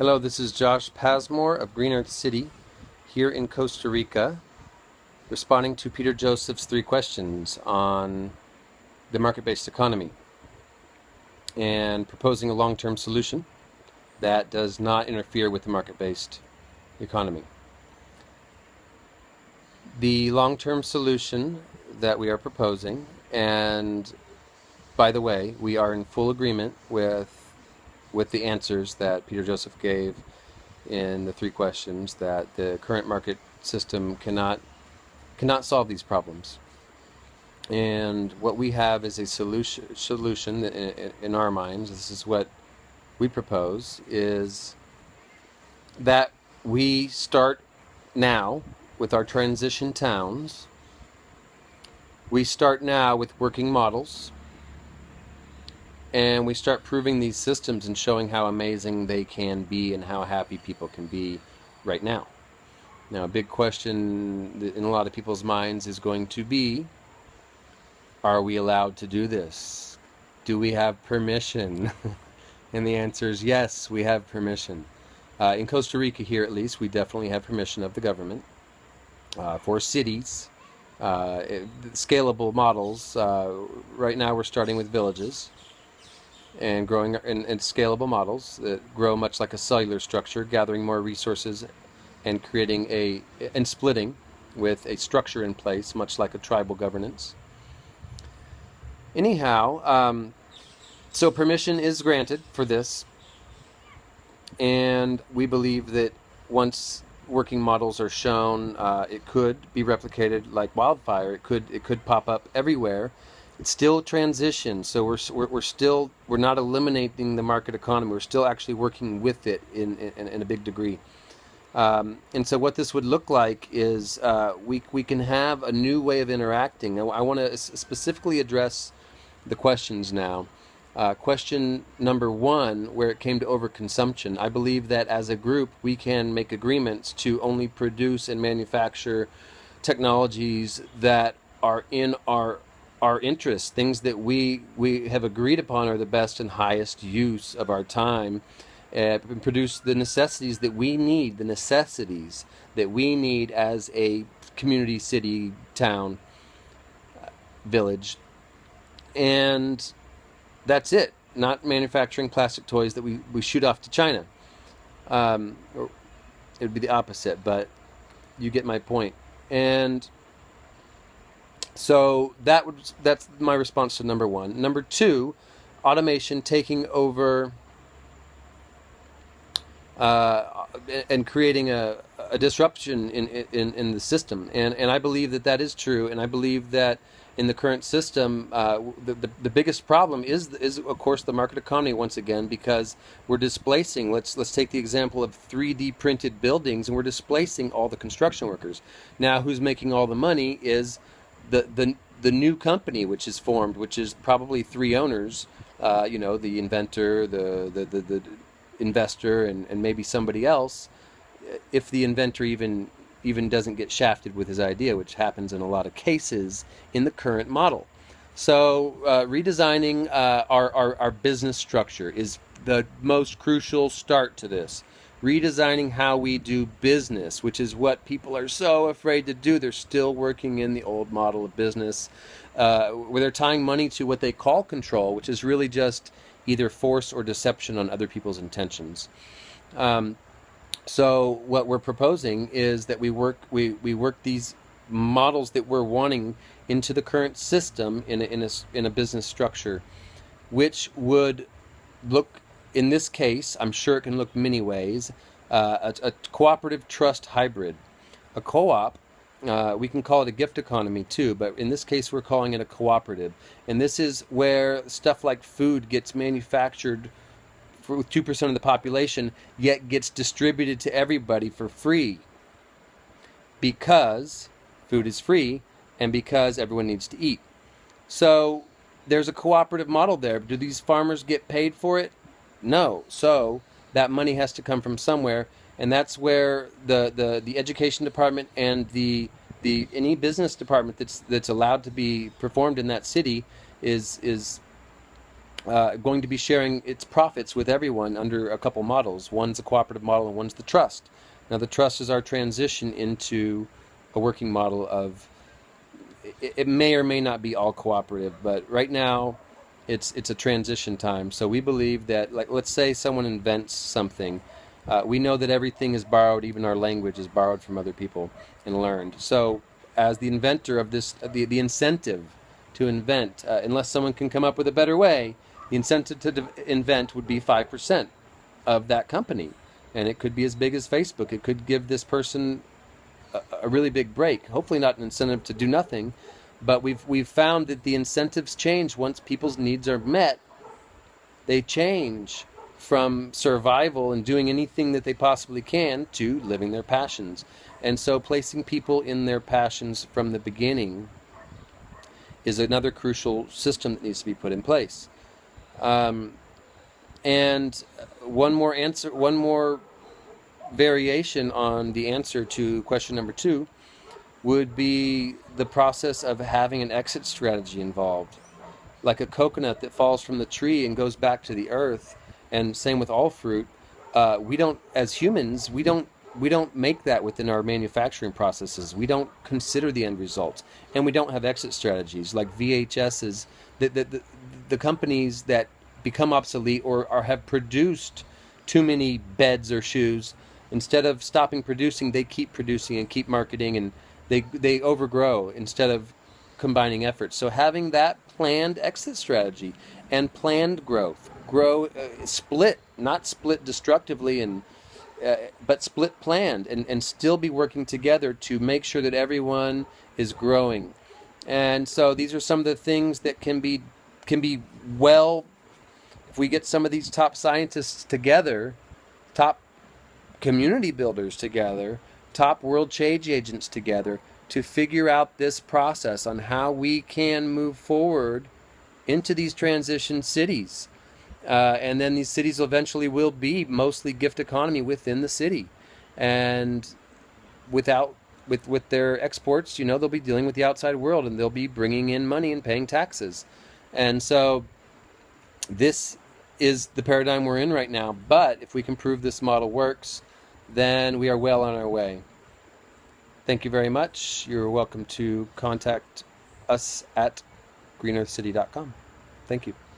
Hello, this is Josh Pasmore of Green Earth City here in Costa Rica, responding to Peter Joseph's 3 questions on the market-based economy and proposing a long-term solution that does not interfere with the market-based economy. The long-term solution that we are proposing, and by the way, we are in full agreement with the answers that Peter Joseph gave in the 3 questions, that the current market system cannot solve these problems. And what we have is a solution in our minds. This is what we propose, is that we start now with our transition towns. We start now with working models, and we start proving these systems and showing how amazing they can be and how happy people can be right now. Now, a big question in a lot of people's minds is going to be, are we allowed to do this? Do we have permission? And the answer is yes, we have permission. In Costa Rica here, at least, we definitely have permission of the government for cities, scalable models. Right now we're starting with villages and growing in scalable models that grow much like a cellular structure, gathering more resources and creating and splitting with a structure in place, much like a tribal governance. Anyhow, so permission is granted for this, and we believe that once working models are shown, it could be replicated like wildfire. It could pop up everywhere. It's still transition, so we're not eliminating the market economy. We're still actually working with it in a big degree. And so what this would look like is we can have a new way of interacting. I want to specifically address the questions now. Question number 1, where it came to overconsumption, I believe that as a group we can make agreements to only produce and manufacture technologies that are in our interests, things that we have agreed upon are the best and highest use of our time, and produce the necessities that we need, as a community, city, town, village. And that's it. Not manufacturing plastic toys that we shoot off to China. It would be the opposite, but you get my point. And so that's my response to number 1. Number 2, automation taking over and creating a disruption in the system. And I believe that is true, and I believe that in the current system, the biggest problem is of course the market economy once again, because we're displacing. Let's take the example of 3D printed buildings, and we're displacing all the construction workers. Now, who's making all the money is the new company which is formed, which is probably 3 owners. The inventor, the investor, and maybe somebody else, if the inventor even doesn't get shafted with his idea, which happens in a lot of cases in the current model. So redesigning our business structure is the most crucial start to this. Redesigning how we do business, which is what people are so afraid to do. They're still working in the old model of business, where they're tying money to what they call control, which is really just either force or deception on other people's intentions. So what we're proposing is that we work these models that we're wanting into the current system in a business structure, which would look, in this case, I'm sure it can look many ways, a cooperative trust hybrid. A co-op, we can call it a gift economy too, but in this case we're calling it a cooperative. And this is where stuff like food gets manufactured with 2% of the population, yet gets distributed to everybody for free, because food is free and because everyone needs to eat. So there's a cooperative model there. Do these farmers get paid for it? No. So that money has to come from somewhere, and that's where the education department and the any business department that's allowed to be performed in that city is going to be sharing its profits with everyone under a couple models. One's a cooperative model and one's the trust. Now, the trust is our transition into a working model of it may or may not be all cooperative, but right now it's a transition time. So we believe that, like, let's say someone invents something. We know that everything is borrowed, even our language is borrowed from other people and learned. So as the inventor of this, the incentive to invent, unless someone can come up with a better way, the incentive to invent would be 5% of that company. And it could be as big as Facebook. It could give this person a really big break. Hopefully not an incentive to do nothing, but we've found that the incentives change once people's needs are met. They change from survival and doing anything that they possibly can to living their passions. And so placing people in their passions from the beginning is another crucial system that needs to be put in place. And one more variation on the answer to question number 2 would be the process of having an exit strategy involved. Like a coconut that falls from the tree and goes back to the earth, and same with all fruit. We don't, as humans, we don't make that within our manufacturing processes. We don't consider the end results, and we don't have exit strategies like VHSs. The companies that become obsolete or have produced too many beds or shoes, instead of stopping producing, they keep producing and keep marketing, and they overgrow instead of combining efforts. So having that planned exit strategy and planned growth, split, not split destructively, and but split planned, and still be working together to make sure that everyone is growing. And so these are some of the things that can be well, if we get some of these top scientists together, top community builders together, top world change agents together, to figure out this process on how we can move forward into these transition cities. And then these cities eventually will be mostly gift economy within the city. And with their exports, they'll be dealing with the outside world, and they'll be bringing in money and paying taxes. And so this is the paradigm we're in right now. But if we can prove this model works, then we are well on our way. Thank you very much. You're welcome to contact us at greenearthcity.com. Thank you.